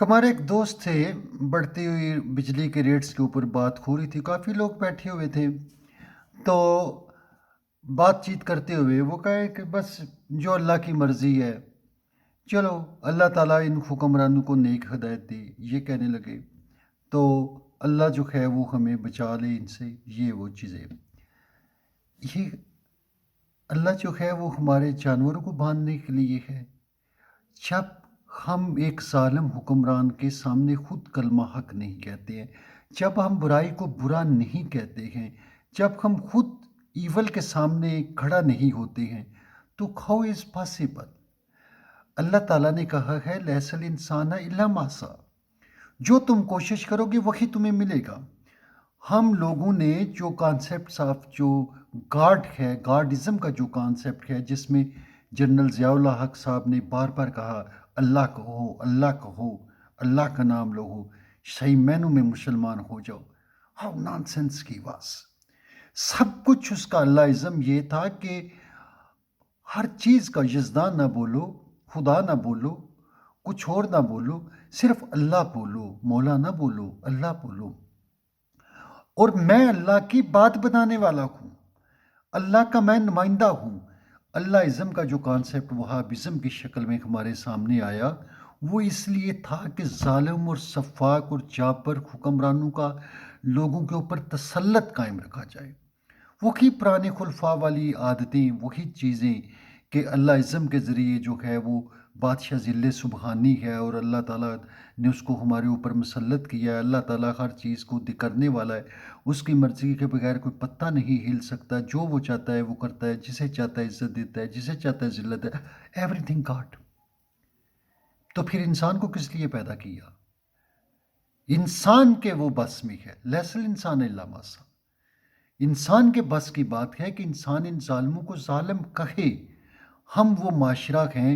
हमारे एक दोस्त थे, बढ़ती हुई बिजली के रेट्स के ऊपर बात हो रही थी, काफ़ी लोग बैठे हुए थे। तो बातचीत करते हुए वो कहे कि बस जो अल्लाह की मर्ज़ी है, चलो अल्लाह ताला इन हुक्मरानों को नेक हिदायत दे, ये कहने लगे। तो अल्लाह जो है वो हमें बचा ले इनसे, ये वो चीज़ें। ये अल्लाह जो है वो हमारे जानवरों को बाँधने के लिए है। जब हम एक ज़ालिम हुक्मरान के सामने खुद कलमा हक नहीं कहते हैं, जब हम बुराई को बुरा नहीं कहते हैं, जब हम खुद ईवल के सामने खड़ा नहीं होते हैं, तो हाउ इज़ पॉसिबल? अल्लाह ताला ने कहा है लैसल इंसान इल्ला मासा, जो तुम कोशिश करोगे वही तुम्हें मिलेगा। हम लोगों ने जो कॉन्सेप्ट्स ऑफ जो गॉड है, गॉडिज़्म का जो कॉन्सेप्ट है, जिसमें जनरल ज़ियाउल हक साहब ने बार-बार कहा, अल्लाह कहो, अल्लाह कहो, अल्लाह का नाम लो, सही मायनों में मुसलमान हो जाओ। हाउ नॉनसेंस की बात। सब कुछ उसका अल्लाहिज़्म ये था कि हर चीज़ का यज़दान ना बोलो, खुदा ना बोलो, कुछ और ना बोलो, सिर्फ़ अल्लाह बोलो, मौला ना बोलो, अल्लाह बोलो। और मैं अल्लाह की बात बनाने वाला हूँ, अल्लाह का मैं नुमाइंदा हूँ। अल्लाहिज़्म का जो कॉन्सेप्ट वहाबिज़्म की शक्ल में हमारे सामने आया, वो इसलिए था कि ज़ालिम और सफ़ाक और जाबर हुक्मरानों का लोगों के ऊपर तसल्लुत कायम रखा जाए। वही पुराने खुलफा वाली आदतें, वही चीज़ें कि अल्लाहिज़्म के ज़रिए जो है वो बादशाह ज़िल्ले सुबहानी है और अल्लाह ताला ने उसको हमारे ऊपर मुसल्लत किया है। अल्लाह ताला हर चीज़ को करने वाला है, उसकी मर्ज़ी के बगैर कोई पत्ता नहीं हिल सकता। जो वो चाहता है वो करता है, जिसे चाहता है इज़्ज़त देता है, जिसे चाहता है ज़िल्लत है। Everything God. तो फिर इंसान को किस लिए पैदा किया? इंसान के वो बस में है, लैसल इंसान इल्ला मा सा। इंसान के बस की बात है कि इंसान इन ज़ालिमों को ज़ालिम कहे। हम वो माशरा हैं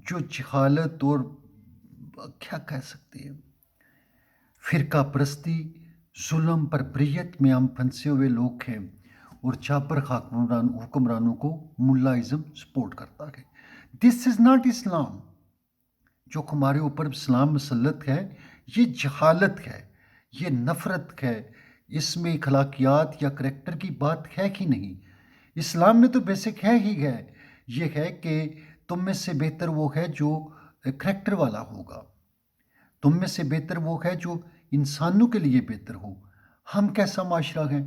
जो जहालत और क्या कह सकते हैं, फ़िरका परस्ती, जुल्म पर बरियत में हम फंसे हुए लोग हैं और जाबर हुक्मरानों को मुल्लाइज़्म सपोर्ट करता है। दिस इज़ नॉट इस्लाम। जो हमारे ऊपर इस्लाम मुसल्लत है, ये जहालत है, ये नफ़रत है, इसमें अखलाकियात या करैक्टर की बात है ही नहीं। इस्लाम में तो बेसिक है ही है, ये है कि तुम में से बेहतर वो है जो करैक्टर वाला होगा, तुम में से बेहतर वो है जो इंसानों के लिए बेहतर हो। हम कैसा माशरा है?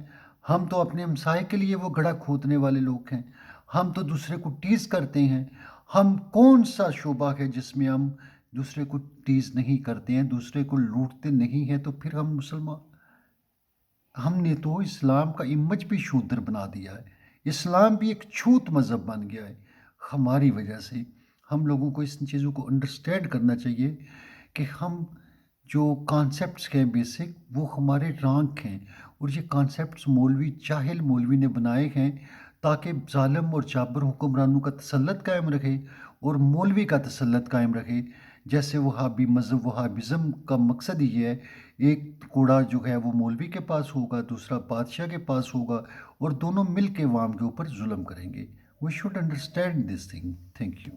हम तो अपने हमसाए के लिए वो गड्ढा खोदने वाले लोग हैं। हम तो दूसरे को टीज़ करते हैं। हम कौन सा शोबा है जिसमें हम दूसरे को टीज़ नहीं करते हैं, दूसरे को लूटते नहीं हैं, तो फिर हम मुसलमान। हमने तो इस्लाम का इमेज भी शूद्र बना दिया है। इस्लाम भी एक छूत मज़हब बन गया है हमारी वजह से। हम लोगों को इस चीज़ों को अंडरस्टैंड करना चाहिए कि हम जो कॉन्सेप्ट्स हैं बेसिक, वो हमारे रॉन्ग हैं और ये कॉन्सेप्ट्स मौलवी जाहिल मौलवी ने बनाए हैं ताकि ज़ालिम और जाबर हुक्मरानों का तसल्लुत कायम रहे और मौलवी का तसल्लुत कायम रहे। जैसे वहाबी मज़हब, वहाबिज़्म का मकसद ही ये है, एक घोड़ा जो है वो मौलवी के पास होगा, दूसरा बादशाह के पास होगा और दोनों मिल के अवाम के ऊपर जुल्म करेंगे। We should understand this thing. Thank you.